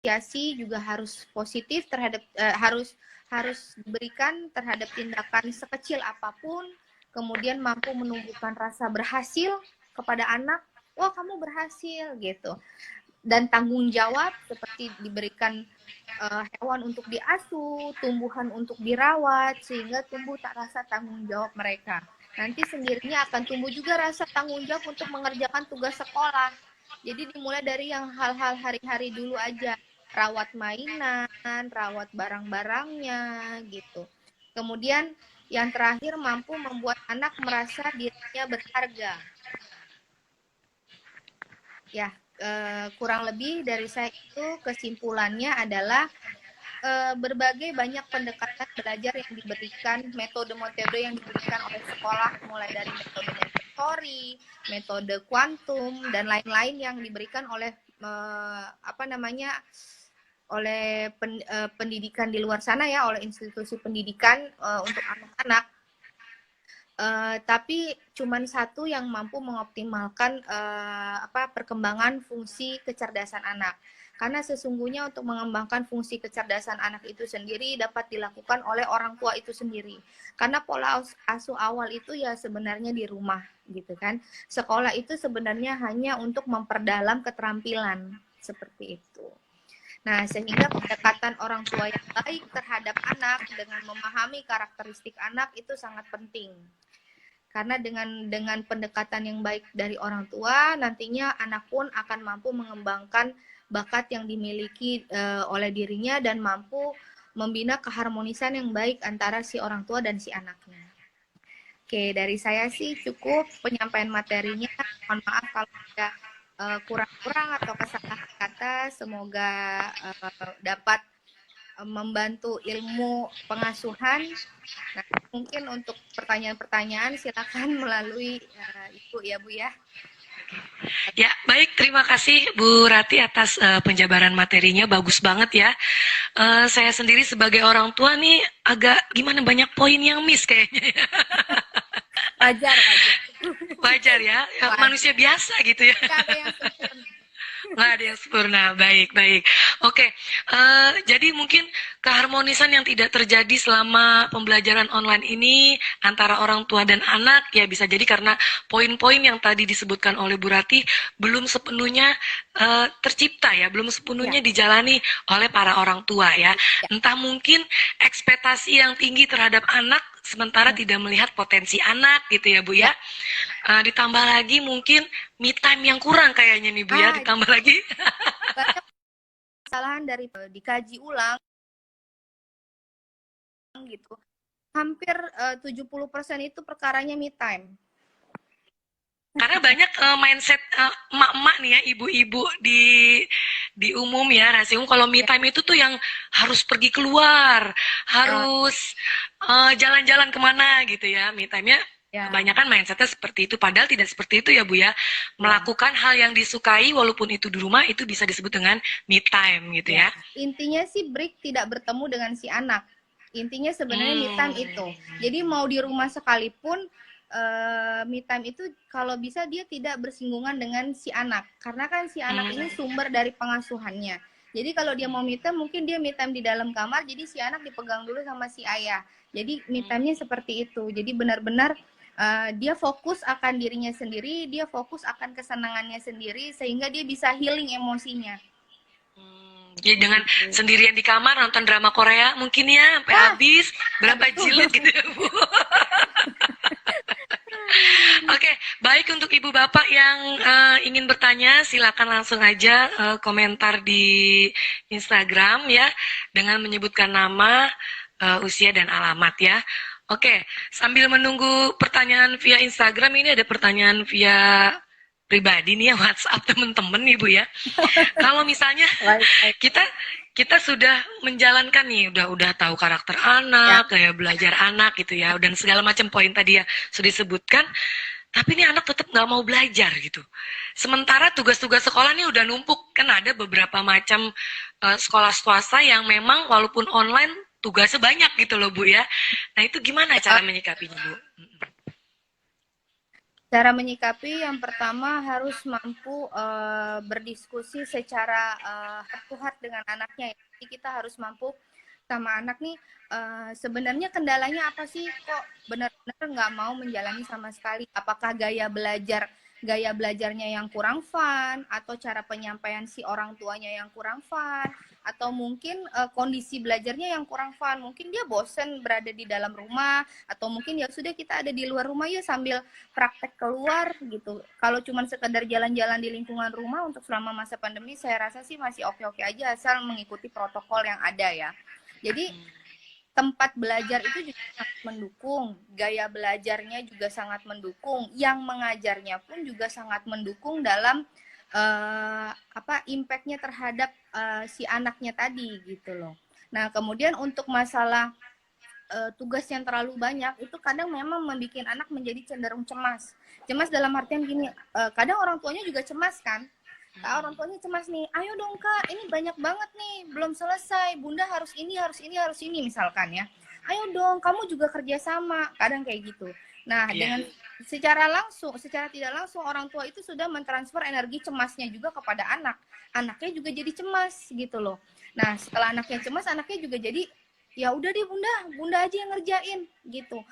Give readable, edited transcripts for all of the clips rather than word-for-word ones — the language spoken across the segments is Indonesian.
apresiasi juga harus positif terhadap harus diberikan terhadap tindakan sekecil apapun, kemudian mampu menumbuhkan rasa berhasil kepada anak. Wah, kamu berhasil gitu. Dan tanggung jawab seperti diberikan hewan untuk diasuh, tumbuhan untuk dirawat, sehingga tumbuh tak rasa tanggung jawab mereka. Nanti sendirinya akan tumbuh juga rasa tanggung jawab untuk mengerjakan tugas sekolah. Jadi dimulai dari yang hal-hal hari-hari dulu aja. Rawat mainan, rawat barang-barangnya gitu. Kemudian yang terakhir mampu membuat anak merasa dirinya berharga. Ya, kurang lebih dari saya itu kesimpulannya adalah berbagai banyak pendekatan belajar yang diberikan, metode-metode yang diberikan oleh sekolah, mulai dari metode Montessori, metode kuantum, dan lain-lain yang diberikan oleh oleh pendidikan di luar sana ya, oleh institusi pendidikan untuk anak-anak. Tapi cuman satu yang mampu mengoptimalkan perkembangan fungsi kecerdasan anak. Karena sesungguhnya untuk mengembangkan fungsi kecerdasan anak itu sendiri dapat dilakukan oleh orang tua itu sendiri. Karena pola asuh awal itu ya sebenarnya di rumah gitu kan. Sekolah itu sebenarnya hanya untuk memperdalam keterampilan seperti itu. Nah, sehingga pendekatan orang tua yang baik terhadap anak dengan memahami karakteristik anak itu sangat penting. Karena dengan pendekatan yang baik dari orang tua, nantinya anak pun akan mampu mengembangkan bakat yang dimiliki oleh dirinya dan mampu membina keharmonisan yang baik antara si orang tua dan si anaknya. Oke, dari saya sih cukup penyampaian materinya. Mohon maaf kalau ada kurang-kurang atau kesalahan kata. Semoga dapat membantu ilmu pengasuhan. Nah, mungkin untuk pertanyaan-pertanyaan silakan melalui Ibu ya Bu ya. Ya, baik. Terima kasih Bu Rati atas penjabaran materinya. Bagus banget ya. Saya sendiri sebagai orang tua nih agak gimana, banyak poin yang miss kayaknya ya. Wajar. Wajar ya. Wajar. Manusia biasa gitu ya. Nggak ada yang sempurna. Nggak ada yang sempurna. Baik. Oke, jadi mungkin keharmonisan yang tidak terjadi selama pembelajaran online ini antara orang tua dan anak ya bisa jadi karena poin-poin yang tadi disebutkan oleh Bu Rati belum sepenuhnya tercipta ya, belum sepenuhnya dijalani oleh para orang tua ya. Entah mungkin ekspektasi yang tinggi terhadap anak sementara tidak melihat potensi anak gitu ya Bu ya. Ditambah lagi mungkin me time yang kurang kayaknya nih Bu ya, ditambah lagi banyak kesalahan dari dikaji ulang gitu. Hampir 70% itu perkaranya me time. Karena banyak mindset emak-emak nih ya, ibu-ibu di umum ya, rahasia umum kalau me time itu tuh yang harus pergi keluar, harus jalan-jalan kemana gitu ya. Me time-nya kebanyakan mindsetnya seperti itu, padahal tidak seperti itu ya Bu ya. Melakukan hal yang disukai walaupun itu di rumah itu bisa disebut dengan me time gitu ya. Intinya sih break tidak bertemu dengan si anak. Intinya sebenarnya me time itu. Jadi mau di rumah sekalipun me time itu kalau bisa dia tidak bersinggungan dengan si anak. Karena kan si anak ini sumber dari pengasuhannya. Jadi kalau dia mau me time, mungkin dia me time di dalam kamar, jadi si anak dipegang dulu sama si ayah. Jadi me time-nya seperti itu. Jadi benar-benar dia fokus akan dirinya sendiri, dia fokus akan kesenangannya sendiri, sehingga dia bisa healing emosinya. Jadi dengan sendirian di kamar nonton drama Korea mungkin ya sampai habis berapa jilid gitu ya Bu. Oke, baik untuk ibu bapak yang ingin bertanya silakan langsung aja komentar di Instagram ya dengan menyebutkan nama, usia dan alamat ya. Oke, sambil menunggu pertanyaan via Instagram, ini ada pertanyaan via pribadi nih ya, WhatsApp temen-temen nih Bu ya. Kalau misalnya kita sudah menjalankan nih, udah tahu karakter anak, kayak belajar anak gitu ya, dan segala macam poin tadi ya sudah disebutkan, tapi ini anak tetap nggak mau belajar gitu. Sementara tugas-tugas sekolah nih udah numpuk, kan ada beberapa macam sekolah swasta yang memang walaupun online tugasnya banyak gitu loh Bu ya. Nah itu gimana cara menyikapinya Bu? Cara menyikapi yang pertama harus mampu berdiskusi secara heart to heart dengan anaknya. Jadi kita harus mampu sama anak nih, sebenarnya kendalanya apa sih, kok benar-benar nggak mau menjalani sama sekali? Apakah gaya belajarnya yang kurang fun, atau cara penyampaian si orang tuanya yang kurang fun, atau mungkin kondisi belajarnya yang kurang fun? Mungkin dia bosen berada di dalam rumah, atau mungkin ya sudah kita ada di luar rumah ya sambil praktek keluar gitu. Kalau cuma sekedar jalan-jalan di lingkungan rumah untuk selama masa pandemi, saya rasa sih masih oke-oke aja asal mengikuti protokol yang ada ya. Jadi tempat belajar itu juga sangat mendukung, gaya belajarnya juga sangat mendukung, yang mengajarnya pun juga sangat mendukung dalam impact-nya terhadap si anaknya tadi gitu loh. Nah, kemudian untuk masalah tugas yang terlalu banyak itu kadang memang membuat anak menjadi cenderung cemas. Cemas dalam artian gini, kadang orang tuanya juga cemas kan. Orang tuanya cemas nih, ayo dong kak, ini banyak banget nih, belum selesai, bunda harus ini, harus ini, harus ini misalkan ya. Ayo dong, kamu juga kerja sama, kadang kayak gitu. Nah, dengan secara tidak langsung orang tua itu sudah mentransfer energi cemasnya juga kepada anak. Anaknya juga jadi cemas gitu loh. Nah, setelah anaknya cemas, anaknya juga jadi ya udah deh bunda aja yang ngerjain gitu.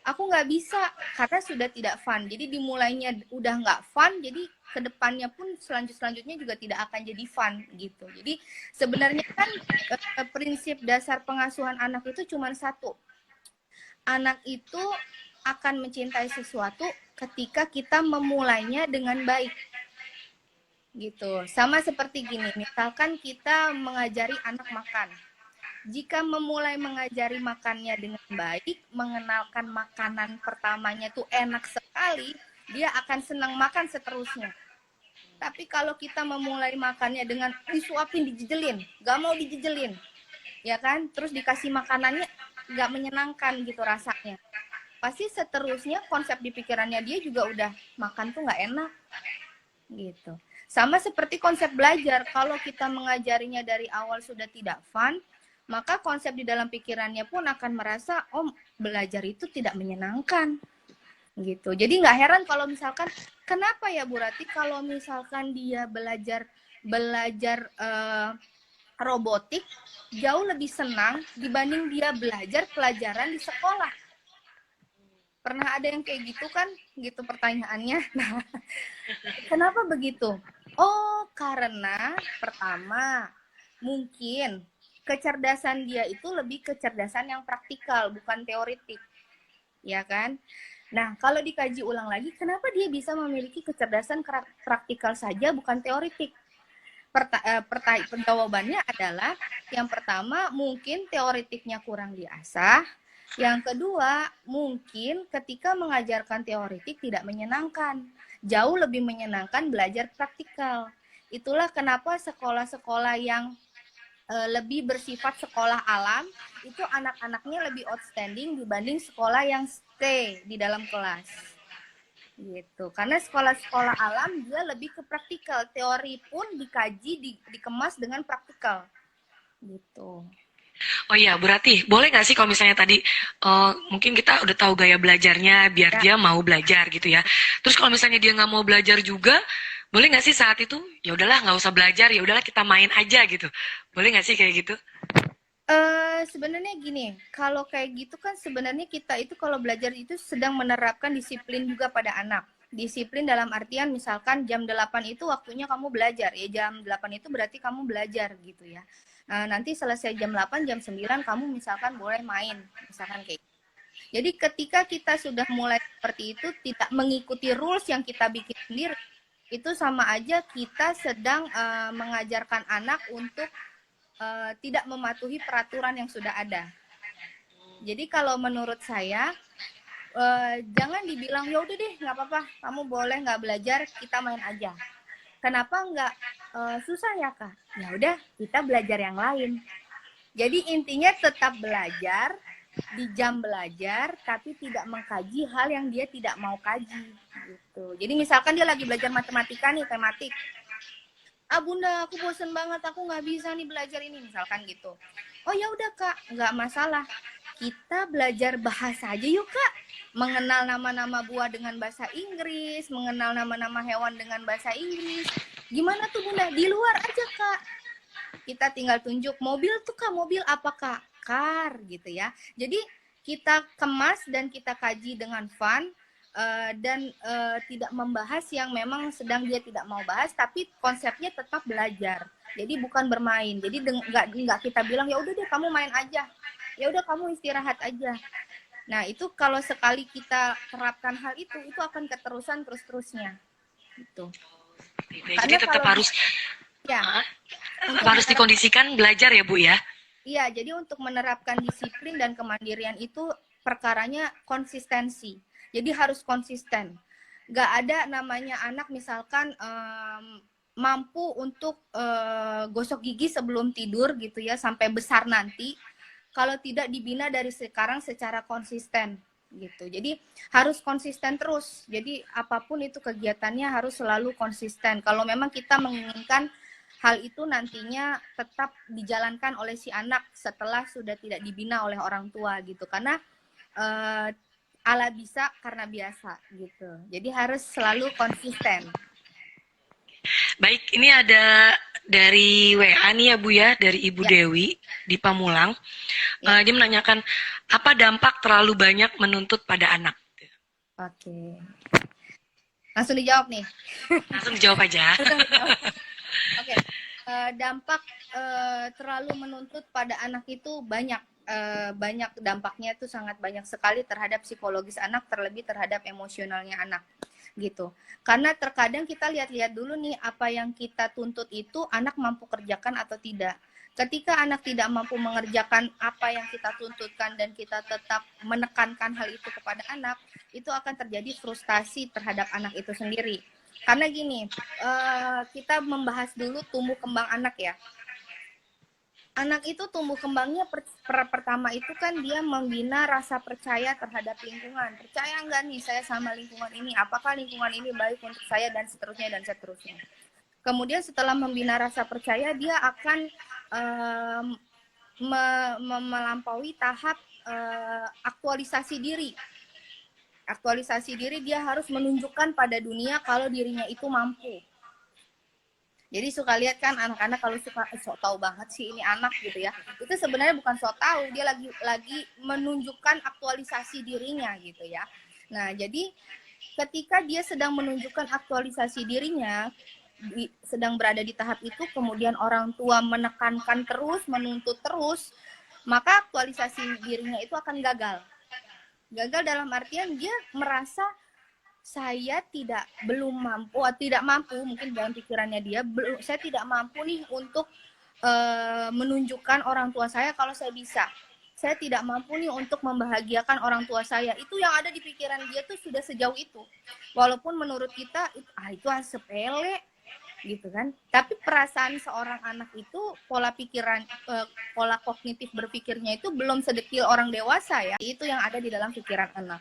Aku nggak bisa karena sudah tidak fun. Jadi dimulainya udah nggak fun, jadi kedepannya pun selanjutnya juga tidak akan jadi fun gitu. Jadi sebenarnya kan prinsip dasar pengasuhan anak itu cuma satu. Anak itu akan mencintai sesuatu ketika kita memulainya dengan baik. Gitu. Sama seperti gini, misalkan kita mengajari anak makan. Jika memulai mengajari makannya dengan baik, mengenalkan makanan pertamanya tuh enak sekali, dia akan senang makan seterusnya. Tapi kalau kita memulai makannya dengan disuapin, dijejelin, gak mau dijejelin, ya kan? Terus dikasih makanannya gak menyenangkan gitu rasanya. Pasti seterusnya konsep di pikirannya dia juga udah makan tuh gak enak gitu. Sama seperti konsep belajar, kalau kita mengajarinya dari awal sudah tidak fun, maka konsep di dalam pikirannya pun akan merasa, oh belajar itu tidak menyenangkan gitu. Jadi nggak heran kalau misalkan, kenapa ya Bu Rati kalau misalkan dia belajar robotik jauh lebih senang dibanding dia belajar pelajaran di sekolah. Pernah ada yang kayak gitu kan, gitu pertanyaannya. Nah, kenapa begitu? Oh, karena pertama mungkin kecerdasan dia itu lebih kecerdasan yang praktikal, bukan teoritik. Ya kan? Nah, kalau dikaji ulang lagi, kenapa dia bisa memiliki kecerdasan praktikal saja, bukan teoritik? Jawabannya adalah, yang pertama, mungkin teoritiknya kurang diasah. Yang kedua, mungkin ketika mengajarkan teoritik tidak menyenangkan. Jauh lebih menyenangkan belajar praktikal. Itulah kenapa sekolah-sekolah yang lebih bersifat sekolah alam itu anak-anaknya lebih outstanding dibanding sekolah yang stay di dalam kelas gitu. Karena sekolah-sekolah alam dia lebih ke praktikal, teori pun dikaji dikemas dengan praktikal gitu. Oh iya, Bu Ratih, boleh nggak sih kalau misalnya tadi mungkin kita udah tahu gaya belajarnya biar dia mau belajar gitu ya. Terus kalau misalnya dia nggak mau belajar juga, boleh nggak sih saat itu ya udahlah nggak usah belajar, ya udahlah kita main aja gitu. Boleh nggak sih kayak gitu? Sebenarnya gini, kalau kayak gitu kan sebenarnya kita itu kalau belajar itu sedang menerapkan disiplin juga pada anak. Disiplin dalam artian misalkan jam 8 itu waktunya kamu belajar. Ya jam 8 itu berarti kamu belajar gitu ya. Nanti selesai jam 8, jam 9 kamu misalkan boleh main. Misalkan kayak gitu. Jadi ketika kita sudah mulai seperti itu, tidak mengikuti rules yang kita bikin sendiri, itu sama aja kita sedang mengajarkan anak untuk tidak mematuhi peraturan yang sudah ada. Jadi kalau menurut saya jangan dibilang ya udah deh nggak apa-apa, kamu boleh nggak belajar, kita main aja. Kenapa nggak susah ya kak? Ya udah kita belajar yang lain. Jadi intinya tetap belajar di jam belajar, tapi tidak mengkaji hal yang dia tidak mau kaji gitu. Jadi misalkan dia lagi belajar matematika nih, tematik. Bunda aku bosen banget, aku nggak bisa nih belajar ini misalkan gitu. Oh ya udah Kak, nggak masalah. Kita belajar bahasa aja yuk Kak. Mengenal nama-nama buah dengan bahasa Inggris, mengenal nama-nama hewan dengan bahasa Inggris. Gimana tuh Bunda? Di luar aja Kak. Kita tinggal tunjuk mobil tuh Kak, mobil apa Kak? Car gitu ya. Jadi kita kemas dan kita kaji dengan fun, dan tidak membahas yang memang sedang dia tidak mau bahas, tapi konsepnya tetap belajar. Jadi bukan bermain. Jadi nggak kita bilang ya udah deh kamu main aja, ya udah kamu istirahat aja. Nah itu kalau sekali kita terapkan hal itu akan keterusan terus-terusnya. Gitu. Jadi tetap harus ya harus dikondisikan belajar ya Bu ya. Iya, jadi untuk menerapkan disiplin dan kemandirian itu perkaranya konsistensi. Jadi harus konsisten. Nggak ada namanya anak misalkan mampu untuk gosok gigi sebelum tidur gitu ya sampai besar nanti kalau tidak dibina dari sekarang secara konsisten gitu. Jadi harus konsisten terus. Jadi apapun itu kegiatannya harus selalu konsisten. Kalau memang kita menginginkan hal itu nantinya tetap dijalankan oleh si anak setelah sudah tidak dibina oleh orang tua gitu. Karena ala bisa karena biasa gitu. Jadi harus selalu konsisten. Baik, ini ada dari WA nih ya Bu ya, dari Ibu Dewi di Pamulang. Dia menanyakan, apa dampak terlalu banyak menuntut pada anak? Oke. Langsung dijawab nih. Langsung dijawab aja. Oke. Dampak terlalu menuntut pada anak itu banyak. Banyak dampaknya itu sangat banyak sekali terhadap psikologis anak, terlebih terhadap emosionalnya anak gitu. Karena terkadang kita lihat-lihat dulu nih apa yang kita tuntut itu anak mampu kerjakan atau tidak. Ketika anak tidak mampu mengerjakan apa yang kita tuntutkan dan kita tetap menekankan hal itu kepada anak, itu akan terjadi frustasi terhadap anak itu sendiri. Karena gini, kita membahas dulu tumbuh kembang anak ya. Anak itu tumbuh kembangnya pertama itu kan dia membina rasa percaya terhadap lingkungan. Percaya enggak nih saya sama lingkungan ini? Apakah lingkungan ini baik untuk saya dan seterusnya dan seterusnya. Kemudian setelah membina rasa percaya dia akan melampaui tahap aktualisasi diri. Aktualisasi diri dia harus menunjukkan pada dunia kalau dirinya itu mampu. Jadi suka lihat kan anak-anak kalau suka sok tahu banget sih ini anak gitu ya. Itu sebenarnya bukan sok tahu, dia lagi menunjukkan aktualisasi dirinya gitu ya. Nah, jadi ketika dia sedang menunjukkan aktualisasi dirinya, sedang berada di tahap itu, kemudian orang tua menekankan terus, menuntut terus, maka aktualisasi dirinya itu akan gagal. Gagal dalam artian dia merasa saya belum mampu, tidak mampu mungkin dalam pikirannya dia, saya tidak mampu nih untuk menunjukkan orang tua saya kalau saya bisa. Saya tidak mampu nih untuk membahagiakan orang tua saya. Itu yang ada di pikiran dia tuh sudah sejauh itu. Walaupun menurut kita itu sepele gitu kan. Tapi perasaan seorang anak itu pola pikiran, pola kognitif berpikirnya itu belum sedekil orang dewasa ya. Itu yang ada di dalam pikiran anak.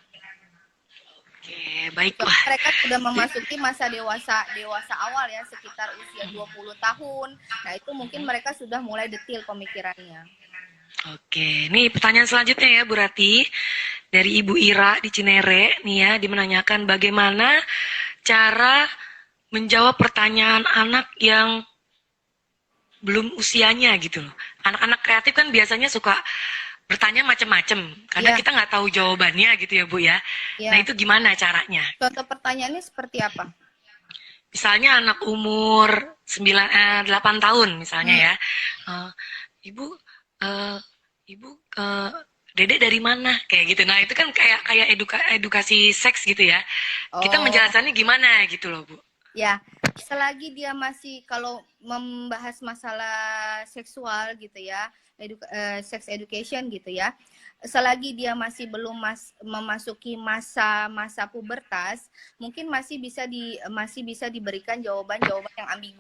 Oke, baiklah. Mereka sudah memasuki masa dewasa awal ya, sekitar usia 20 tahun. Nah, itu mungkin mereka sudah mulai detil pemikirannya. Oke, nih pertanyaan selanjutnya ya Bu Rati. Dari Ibu Ira di Cinere nih ya, dia menanyakan bagaimana cara menjawab pertanyaan anak yang belum usianya gitu loh. Anak-anak kreatif kan biasanya suka bertanya macam-macam karena kita nggak tahu jawabannya gitu ya Bu ya. Nah itu gimana caranya? Contoh pertanyaannya seperti apa? Misalnya anak umur 8 tahun misalnya ya. Ibu Dedek dari mana? Kayak gitu. Nah itu kan kayak edukasi seks gitu ya. Kita menjelaskannya gimana gitu loh Bu. Ya, selagi dia masih kalau membahas masalah seksual gitu ya, sex education gitu ya, selagi dia masih belum memasuki masa pubertas, mungkin masih bisa diberikan jawaban-jawaban yang ambigu.